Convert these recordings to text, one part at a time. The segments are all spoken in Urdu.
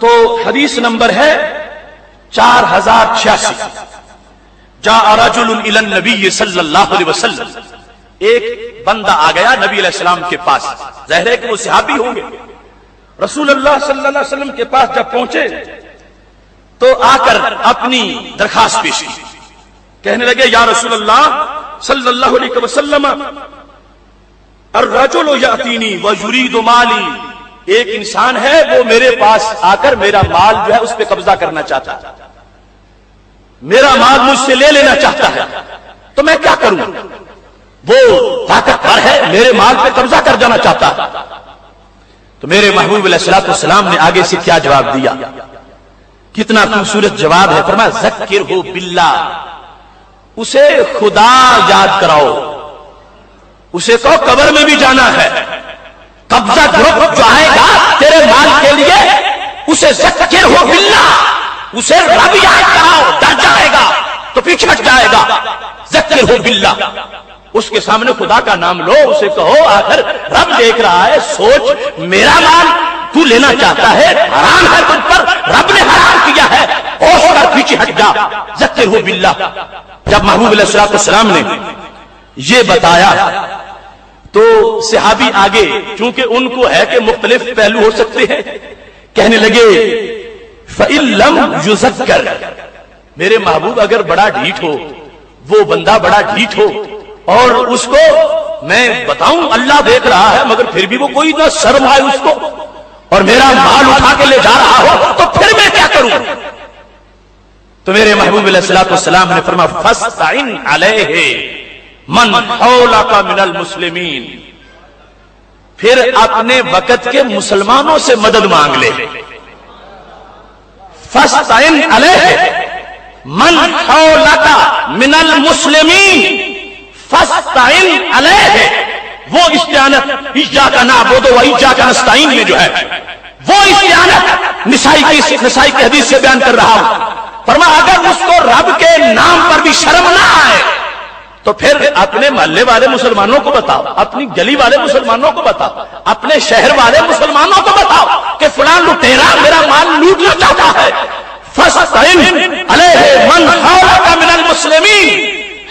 تو حدیث نمبر ہے 4086. جاء رجل الى النبی صلی اللہ علیہ وسلم. ایک بندہ آ گیا نبی علیہ السلام کے پاس. ظاہر ہے کہ وہ صحابی ہوں گے. رسول اللہ صلی اللہ علیہ وسلم کے پاس جب پہنچے تو آ کر اپنی درخواست پیش کی. کہنے لگے یا رسول اللہ صلی اللہ علیہ وسلم الرجل یاتینی ویرید مالی. ایک انسان ہے وہ میرے پاس آ کر میرا مال جو ہے اس پہ قبضہ کرنا چاہتا ہے, میرا مال مجھ سے لے لینا چاہتا ہے, تو میں کیا کروں؟ وہ طاقتور ہے, میرے مال پہ قبضہ کر جانا چاہتا ہے. تو میرے محبوب علیہ الصلوۃ والسلام نے آگے سے کیا جواب دیا؟ کتنا خوبصورت جواب ہے. فرمایا ذکرہ باللہ, اسے خدا یاد کراؤ. اسے کہو قبر میں بھی جانا ہے, قبضہ گروپ جو آئے گا تیرے مال کے لیے اسے ذکرہ باللہ, اسے رب یاد کراؤ. ڈر جائے گا تو پیچھے ہٹ جائے گا. ذکرہ باللہ, اس کے سامنے خدا کا نام لو. اسے کہو آخر رب دیکھ رہا ہے, سوچ میرا مال تو لینا چاہتا ہے, حرام ہے تجھ پر, رب نے حرام کیا ہے, ہوش کر پیچھے ہٹ جا. ذکرہ باللہ. جب محبوب علیہ الصلوۃ والسلام نے یہ بتایا تو صحابی آگے, چونکہ ان کو ہے کہ مختلف پہلو ہو سکتے ہیں, کہنے لگے فَإِن لَمْ يُذَكَّرْ, میرے محبوب اگر بڑا ڈھیٹ ہو, وہ بندہ بڑا ڈھیٹ ہو اور اس کو میں بتاؤں اللہ دیکھ رہا ہے مگر پھر بھی وہ کوئی نہ شرم آئے اس کو, اور میرا مال اٹھا کے لے جا رہا ہو, تو پھر میں کیا کروں؟ تو میرے محبوب علیہ الصلوۃ والسلام نے فرمایا فَاسْتَعِنْ عَلَيْهِ من حولک من المسلمین, پھر اپنے وقت کے مسلمانوں سے مدد مانگ لے. فاستعن علیہ من حولک من المسلمین, فاستعن علیہ, وہ استعانت ایاک نعبد و ایاک نستعین میں جو ہے وہ استعانت نسائی کی حدیث سے بیان کر رہا ہوں. فرمایا اگر اس کو رب کے نام پر بھی شرم نہ آئے تو پھر اپنے محلے والے مسلمانوں کو بتاؤ, اپنی گلی والے مسلمانوں کو بتاؤ, اپنے شہر والے مسلمانوں کو بتاؤ کہ فلاں لٹیرا میرا مال لوٹنا چاہتا ہے. فاستعن علیہ من حولک من المسلمین,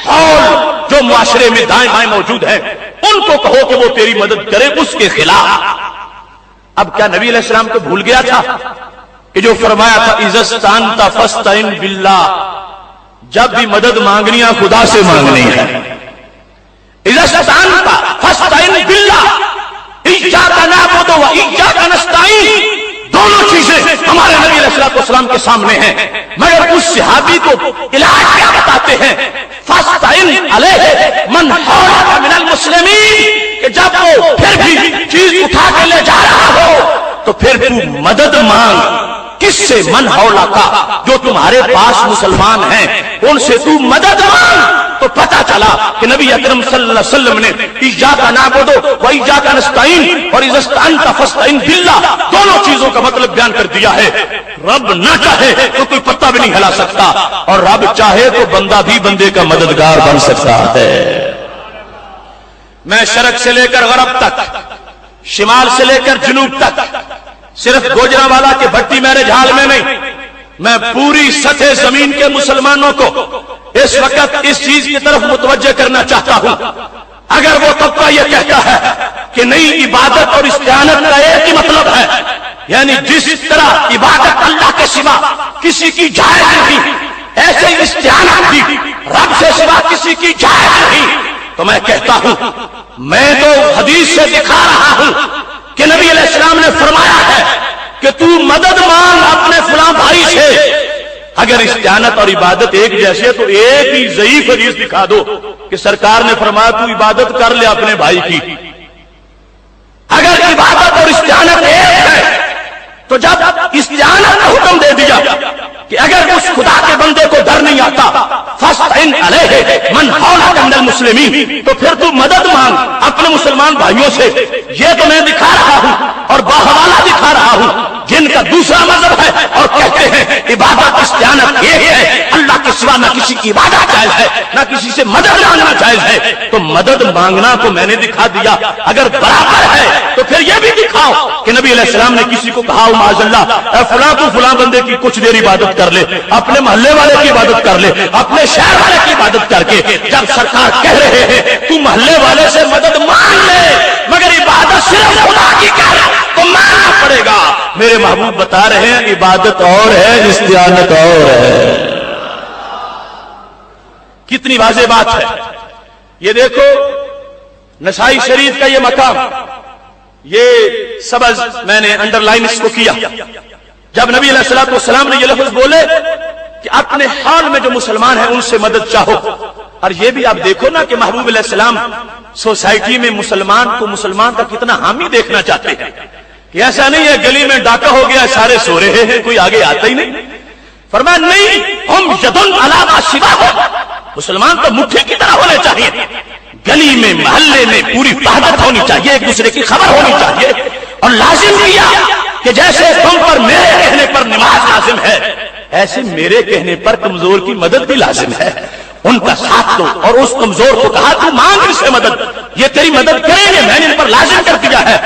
حول جو معاشرے میں دائیں بائیں موجود ہیں ان کو کہو کہ وہ تیری مدد کرے اس کے خلاف. اب کیا نبی علیہ السلام کو بھول گیا تھا کہ جو فرمایا تھا اذا استعنت فاستعن باللہ, جب بھی مدد مانگنی ہے خدا سے مانگنی ہے. اذا استعنت فاستعن باللہ ایاک نعبد و ایاک نستعین, دونوں چیزیں ہمارے نبی علیہ الصلوۃ والسلام کے سامنے ہیں, مگر اس صحابی کو علاج کیا بتاتے ہیں؟ فاستعن علیہ من حولک من المسلمین, کہ جب وہ پھر بھی چیز اٹھا کے لے جا رہا ہو تو پھر تو مدد مانگ. کس سے؟ من حولک, جو تمہارے پاس مسلمان ہیں ان سے تو مدد مانگ. تو پتہ چلا کہ نبی اکرم صلی اللہ علیہ وسلم نے ایاک نعبد و ایاک نستعین اور اذا استعنت فاستعن باللہ دونوں چیزوں کا مطلب بیان کر دیا ہے. رب نہ چاہے تو کوئی پتہ بھی نہیں ہلا سکتا, اور رب چاہے تو بندہ بھی بندے کا مددگار بن سکتا ہے. میں شرق سے لے کر غرب تک, شمال سے لے کر جنوب تک, صرف گوجرانوالا کے بھٹی میرے جھال میں نہیں, میں پوری سطح زمین کے مسلمانوں کو اس وقت اس چیز کی طرف متوجہ کرنا چاہتا ہوں. اگر وہ طبقہ یہ کہتا ہے کہ نہیں عبادت اور استعانت کا ایک ہی مطلب ہے, یعنی جس طرح عبادت اللہ کے سوا کسی کی جائز نہیں ایسے ہی استعانت بھی رب سے سوا کسی کی جائز نہیں, تو میں کہتا ہوں میں تو حدیث سے دکھا رہا ہوں کہ نبی علیہ السلام نے فرمایا ہے کہ تو مدد مانگ اپنے فلاں بھائی سے. اگر استعانت اور عبادت ایک جیسے ہے تو ایک ہی ضعیف حدیث دکھا دو کہ سرکار نے فرمایا تو عبادت کر لے اپنے بھائی کی. اگر عبادت اور استعانت ایک ہے تو جب استعانت کا حکم دے دیا کہ اگر اس خدا کے بندے کو ڈر نہیں آتا فاستعن علیہ من حولک من المسلمین, تو پھر تو مدد مانگ اپنے مسلمان بھائیوں سے. یہ تو میں دکھا رہا ہوں اور باحوالہ دکھا رہا ہوں جن کا دوسرا مذہب ہے اور کہتے ہیں عبادت استعانت ایک ہے, اللہ کے سوا نہ کسی کی عبادت جائز ہے، نہ کسی سے مدد مانگنا جائز ہے، تو مدد مانگنا کو میں نے دکھا دیا۔ اگر برابر ہے تو پھر یہ بھی دکھاؤ کہ نبی علیہ السلام نے کسی کو کہا معاذ اللہ اے فلاں کو فلاں بندے کی کچھ دیر عبادت کر لے، اپنے محلے والے کی عبادت کر لے، اپنے شہر والے کی عبادت کر کے، جب سرکار کہہ رہے ہیں تو محلے والے سے مدد مانگ لے مگر عبادت صرف خدا کی کر تو مانگنا پڑے گا۔ میرے محبوب بتا رہے ہیں عبادت اور ہے، استعانت اور ہے۔ کتنی واضح بات ہے یہ دیکھو، نسائی شریف کا یہ مقام، یہ سبز میں نے انڈر لائن اس کو کیا۔ جب نبی علیہ الصلوۃ والسلام نے یہ لفظ بولے کہ اپنے حال میں جو مسلمان ہیں ان سے مدد چاہو، اور یہ بھی آپ دیکھو نا کہ محبوب علیہ السلام سوسائٹی میں مسلمان کا کتنا حامی دیکھنا چاہتے ہیں کہ ایسا نہیں ہے گلی میں ڈاکہ ہو گیا سارے سو رہے ہیں کوئی آگے آتا ہی نہیں۔ فرمایا نہیں، ہم یدن علی ما سواہ، مسلمان تو مٹھی کی طرح ہونے چاہیے، گلی میں محلے میں پوری وحدت ہونی چاہیے، ایک دوسرے کی خبر ہونی چاہیے، اور لازم کیا کہ جیسے تم پر میرے کہنے پر نماز لازم ہے ایسے میرے کہنے پر کمزور کی مدد بھی لازم ہے، ان کا ساتھ دو۔ اور اس کمزور کو کہا تو مانگ ان سے مدد، یہ تیری مدد کریں گے، میں نے ان پر لازم کر دیا ہے۔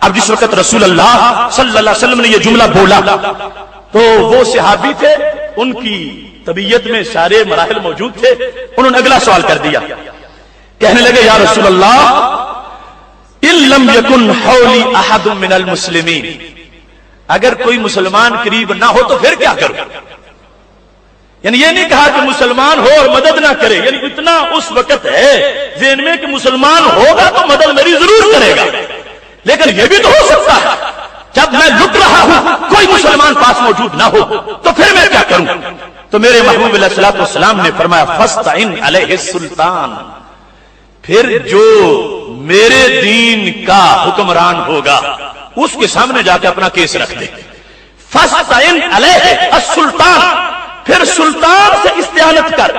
اب جس وقت رسول اللہ صلی اللہ علیہ وسلم نے یہ جملہ بولا تو وہ صحابی تھے، ان کی طبیعت میں سارے مراحل موجود تھے، انہوں نے اگلا سوال کر دیا، کہنے لگے یا رسول اللہ ان لم یکن حولی احد من المسلمین، اگر کوئی مسلمان قریب نہ ہو تو پھر کیا کروں؟ یعنی یہ نہیں کہا کہ مسلمان ہو اور مدد نہ کرے، یعنی اتنا اس وقت ہے ذہن میں کہ مسلمان ہوگا تو مدد میری ضرور کرے گا، لیکن یہ بھی تو ہو سکتا ہے جب میں لٹ رہا ہوں کوئی مسلمان پاس موجود نہ ہو تو پھر میں کیا کروں؟ تو میرے محبوب علیہ الصلوۃ والسلام نے فرمایا فاستعن علیہ السلطان، پھر جو میرے دین کا حکمران ہوگا اس کے سامنے جا کے اپنا کیس رکھ دے۔ فاستعن علیہ السلطان، پھر سلطان سے استعانت کر،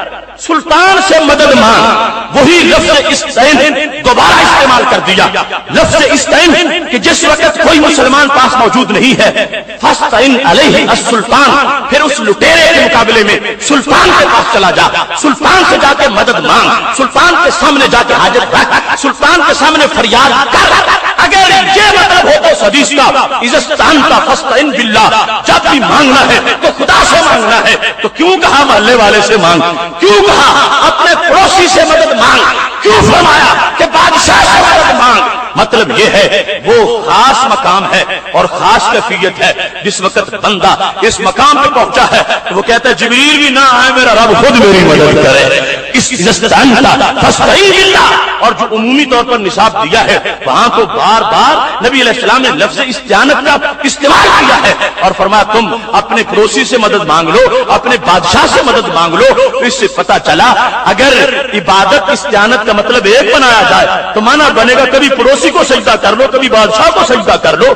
سلطان سے مدد مانگ۔ وہی لفظ استعین دوبارہ استعمال کر دیا، لفظ استعین کہ جس وقت کوئی مسلمان پاس موجود نہیں ہے، فاستعن علیہ السلطان، پھر اس لٹیرے کے مقابلے میں سلطان کے پاس چلا جا، سلطان سے جا کے مدد مانگ، سلطان کے سامنے جا کے حاجت رکھ، سلطان کے سامنے فریاد کر۔ اگر یہ مطلب ہو تو حدیث کا اذا استعنت فاستعن باللہ، جب بھی مانگنا ہے تو خدا سے مانگنا ہے، تو کیوں کہا محلے والے سے مانگ، کیوں کہا اپنے پڑوسی سے مدد مانگ، کیوں فرمایا کہ بادشاہ سے مدد مانگ؟ مطلب یہ ہے وہ خاص مقام ہے اور خاص کیفیت ہے۔ جس وقت بندہ اس مقام پہ پہنچا ہے تو وہ کہتا ہے جبریل بھی نہ آئے میرا رب خود میری مدد کرے۔ اور جو عمومی طور پر نصاب دیا ہے وہاں تو بار بار نبی علیہ السلام نے لفظ استعانت کا استعمال کیا ہے اور فرمایا تم اپنے پڑوسی سے مدد مانگ لو، اپنے بادشاہ سے مدد مانگ لو۔ تو اس سے پتہ چلا اگر عبادت استعانت کا مطلب ایک بنایا جائے تو مانا بنے گا کبھی پڑوسی کو سجدہ کر لو، کبھی بادشاہ کو سجدہ کر لو،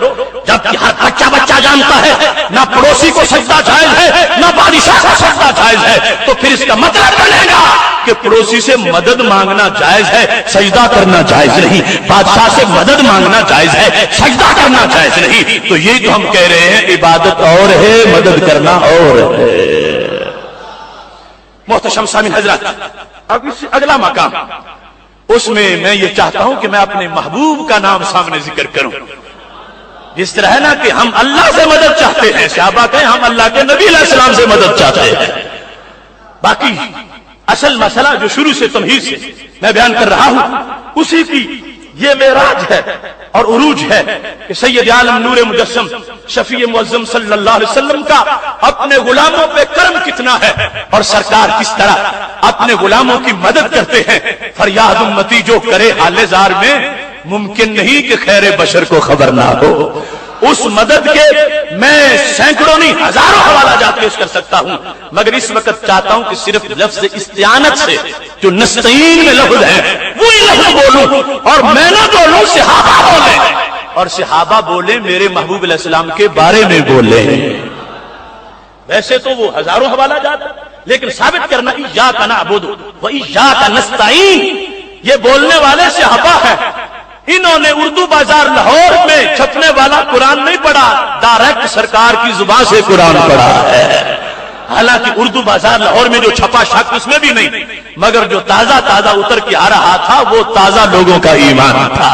جبکہ ہر بچہ جانتا ہے نہ پڑوسی کو سجدہ جائز ہے نہ بادشاہ کو سجدہ جائز ہے۔ تو پھر اس کا مطلب بنے گا کہ پڑوسی سے مدد مانگنا جائز ہے، سجدہ کرنا جائز نہیں، بادشاہ سے مدد مانگنا جائز ہے، سجدہ کرنا جائز نہیں۔ تو یہ جو ہم کہہ رہے ہیں عبادت اور ہے، مدد کرنا اور ہے۔ محتشم سامعین حضرات، اب اس سے اگلا مقام، اس میں میں یہ چاہتا ہوں کہ میں اپنے محبوب کا نام سامنے ذکر کروں۔ جس طرح ہے نا کہ ہم اللہ سے مدد چاہتے ہیں، صحابہ کہیں ہم اللہ کے نبی علیہ السلام سے مدد چاہتے ہیں۔ باقی اصل مسئلہ جو شروع سے تمہید سے میں بیان کر رہا ہوں اسی کی یہ معراج ہے اور عروج ہے کہ سید عالم نور مجسم شفیع معظم صلی اللہ علیہ وسلم کا اپنے غلاموں پہ کرم کتنا ہے اور سرکار کس طرح اپنے غلاموں کی مدد کرتے ہیں۔ فریاد امتی جو کرے حال زار میں، ممکن نہیں کہ خیر بشر کو خبر نہ ہو۔ اس مدد کے میں سینکڑوں نہیں ہزاروں حوالہ جات پیش کر سکتا ہوں، مگر اس وقت چاہتا ہوں کہ صرف لفظ استعانت سے جو نستعین میں لفظ ہے وہی لفظ بولوں، اور میں نہ بولوں صحابہ بولیں، اور صحابہ بولیں میرے محبوب علیہ السلام کے بارے میں بولیں۔ ویسے تو وہ ہزاروں حوالہ جات، لیکن ثابت کرنا ایاک نعبد و ایاک نستعین، یہ بولنے والے صحابہ ہیں۔ انہوں نے اردو بازار لاہور میں چھپنے والا قرآن نہیں پڑھا، ڈائریکٹ سرکار کی زبان سے قرآن پڑھا ہے۔ حالانکہ اردو بازار لاہور میں جو چھپا شک اس میں بھی نہیں، مگر جو تازہ تازہ اتر کے آ رہا تھا وہ تازہ لوگوں کا ایمان تھا۔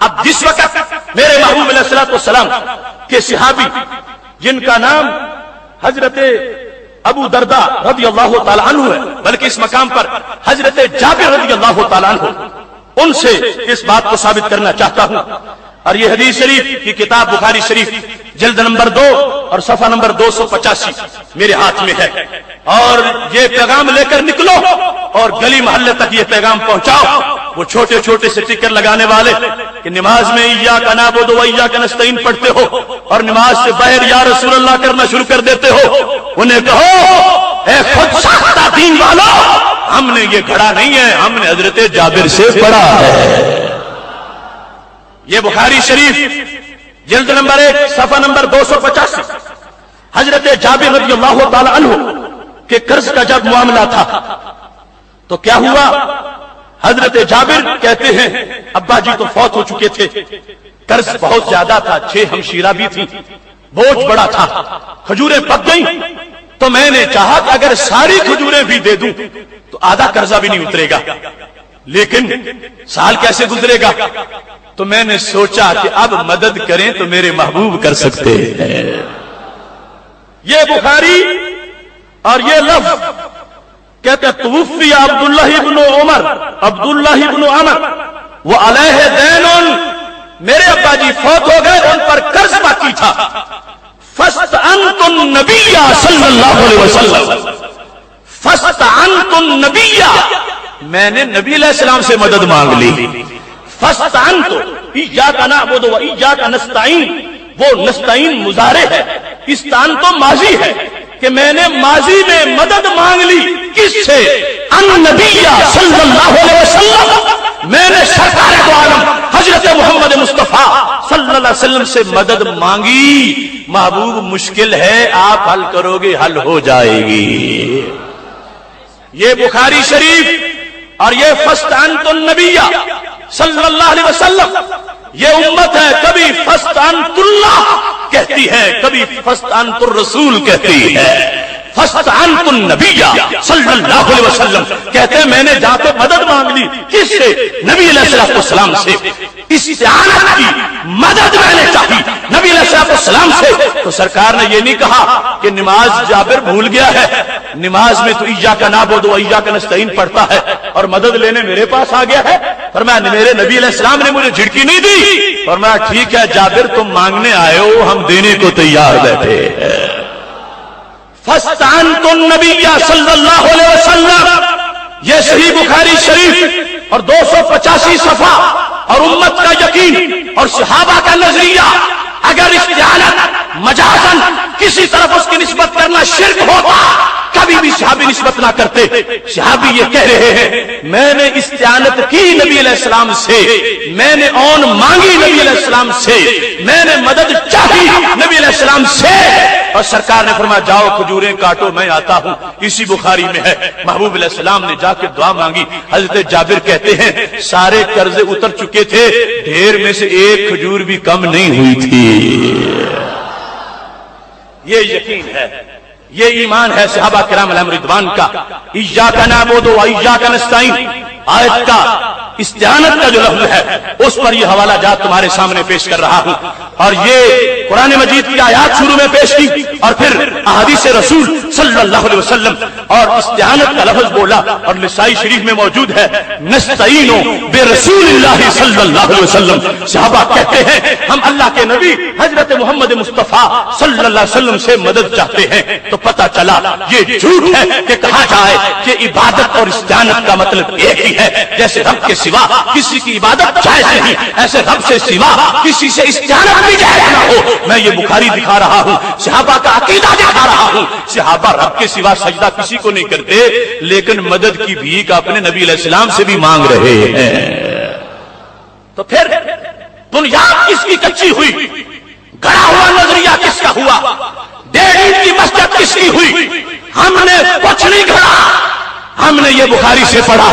اب جس وقت میرے محبوب علیہ الصلوۃ والسلام کے صحابی جن کا نام حضرت ابو درداء رضی اللہ تعالی عنہ ہے، بلکہ اس مقام پر حضرت جابر رضی اللہ تعالی عنہ، ان سے اس بات کو ثابت کرنا چاہتا ہوں، اور یہ حدیث شریف کی کتاب بخاری شریف جلد نمبر 2 اور صفحہ نمبر 285 میرے ہاتھ میں ہے، اور یہ پیغام لے کر نکلو اور گلی محلے تک یہ پیغام پہنچاؤ۔ وہ چھوٹے چھوٹے سے ٹکر لگانے والے کہ نماز میں ایاک نعبد و ایاک نستعین پڑھتے ہو اور نماز سے باہر یا رسول اللہ کرنا شروع کر دیتے ہو، انہیں کہو اے خود ساختہ دین والو، ہم نے یہ گھڑا نہیں ہے، ہم نے حضرت جابر سے پڑھا ہے۔ یہ بخاری شریف جلد نمبر 1 صفحہ نمبر 285، حضرت جابر رضی اللہ تعالی عنہ کہ قرض کا جب معاملہ تھا تو کیا ہوا؟ حضرت جابر کہتے ہیں ابا جی تو فوت ہو چکے تھے، قرض بہت زیادہ تھا، 6 ہمشیرہ بھی تھی، بوجھ بڑا تھا، کھجوریں پک گئیں تو میں نے چاہا کہ اگر ساری کھجوریں بھی دے دوں تو آدھا قرضہ بھی نہیں اترے گا، لیکن سال کیسے گزرے گا؟ تو میں نے سوچا کہ اب مدد کریں تو میرے محبوب کر سکتے ہیں۔ یہ بخاری اور یہ لفظ کہتے ہیں توفی عبداللہ ابن عمر عبداللہ ابن عمر وہ علیہ دین، میرے ابا جی فوت ہو گئے، ان پر قرض باقی تھا، فاستعنت النبی صلی اللہ علیہ وسلم، فاستعنت النبی، میں نے نبی علیہ السلام سے مدد مانگ لی، فاستعنت ایاک نعبد و ایاک نستعین، وہ نستعین مضارع ہے، استعان تو ماضی ہے کہ میں نے ماضی میں مدد مانگ لی، کس سے؟ النبی صلی اللہ علیہ وسلم، میں نے سرکار دو عالم حضرت محمد مصطفیٰ صلی اللہ علیہ وسلم سے مدد مانگی۔ محبوب مشکل ہے، آپ حل کرو گے حل ہو جائے گی۔ یہ بخاری شریف اور یہ فاستعنت النبی صلی اللہ علیہ وسلم، یہ امت ہے کبھی فاستعنت اللہ کہتی ہے، کبھی فاستعنت الرسول کہتی ہے۔ فاستعنت النبی صلی اللہ علیہ وسلم کہتے ہیں میں نے جا کے مدد مانگ لی، کس سے؟ نبی علیہ السلام سے، استعانت کی مدد میں نے چاہی نبی علیہ السلام سے۔ تو سرکار نے یہ نہیں کہا کہ نماز جابر بھول گیا ہے، نماز میں تو ایاک نعبد و ایاک نستعین پڑھتا ہے اور مدد لینے میرے پاس آ گیا ہے، فرمایا میرے نبی علیہ السلام نے مجھے جھڑکی نہیں دی، فرمایا ٹھیک ہے جابر تم مانگنے آئے ہو، ہم دینے کو تیار بیٹھے ہیں۔ فاستعنت النبی صلی اللہ علیہ وسلم، یہ صحیح بخاری شریف اور 285 صفحہ، اور امت کا یقین اور صحابہ کا نظریہ، اگر استعانت مجازن کسی طرف اس کی نسبت کرنا شرک ہوتا کبھی بھی صحابی نسبت نہ کرتے۔ صحابی یہ کہہ رہے ہیں میں نے استعانت کی نبی علیہ السلام سے، میں نے اون مانگی نبی علیہ السلام سے، میں نے مدد چاہی نبی علیہ السلام سے، اور سرکار نے فرمایا جاؤ کھجوریں کاٹو میں آتا ہوں۔ اسی بخاری میں ہے محبوب علیہ السلام نے جا کے دعا مانگی، حضرت جابر کہتے ہیں سارے قرضے اتر چکے تھے، ڈھیر میں سے ایک کھجور بھی کم نہیں ہوئی تھی۔ یہ یقین ہے، یہ ایمان ہے صحابہ کرام علیہم رضوان کا۔ ایاک نعبد و ایاک نستعین آیت کا استعانت کا جو لفظ ہے اس پر یہ حوالہ جات تمہارے سامنے پیش کر رہا ہوں، اور یہ قرآن مجید کی آیات شروع میں پیش کی اور پھر احادیث رسول صلی اللہ علیہ وسلم اور استعانت کا لفظ بولا، اور نسائی شریف میں موجود ہے نستعین برسول اللہ صلی اللہ علیہ وسلم۔ صحابہ کہتے ہیں ہم اللہ کے نبی حضرت محمد مصطفیٰ صلی اللہ علیہ وسلم سے مدد چاہتے ہیں، تو پتہ چلا یہ جھوٹ ہے کہ کہا جائے کہ عبادت اور استعانت کا مطلب ایک ہی ہے۔ جیسے رب کے سوا کسی کی عبادت جائز نہیں، ایسے رب سے سوا کسی سے استعانت بھی جائز نہ ہو۔ میں یہ بخاری دکھا رہا ہوں، صحابہ کا عقیدہ دکھا رہا ہوں۔ صحابہ رب کے سوا سجدہ کسی کو نہیں کرتے، لیکن مدد کی بھیک اپنے نبی علیہ السلام سے بھی مانگ رہے ہیں۔ تو پھر بنیاد کس کی کچی ہوئی؟ گڑا ہوا نظریہ کس کا ہوا؟ 1.5 اینٹ کی مسجد کس کی ہوئی؟ ہم نے کچھ نہیں گھڑا، ہم نے یہ بخاری سے پڑھا،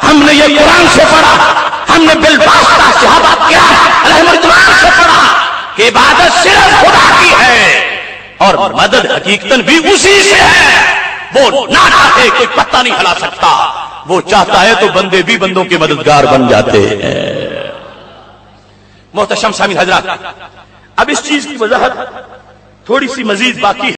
ہم نے یہ قرآن سے پڑھا، ہم نے بالواسطہ صحابہ کرام علیہم رضوان سے پڑھا کہ عبادت صرف خدا کی ہے اور مدد حقیقتاً بھی اسی سے ہے. وہ نہ چاہے کوئی پتہ نہیں ہلا سکتا، وہ چاہتا ہے تو بندے بھی بندوں کے مددگار بن جاتے ہیں. محتشم سامعین حضرات، اب اس چیز کی وضاحت تھوڑی سی مزید باقی ہے.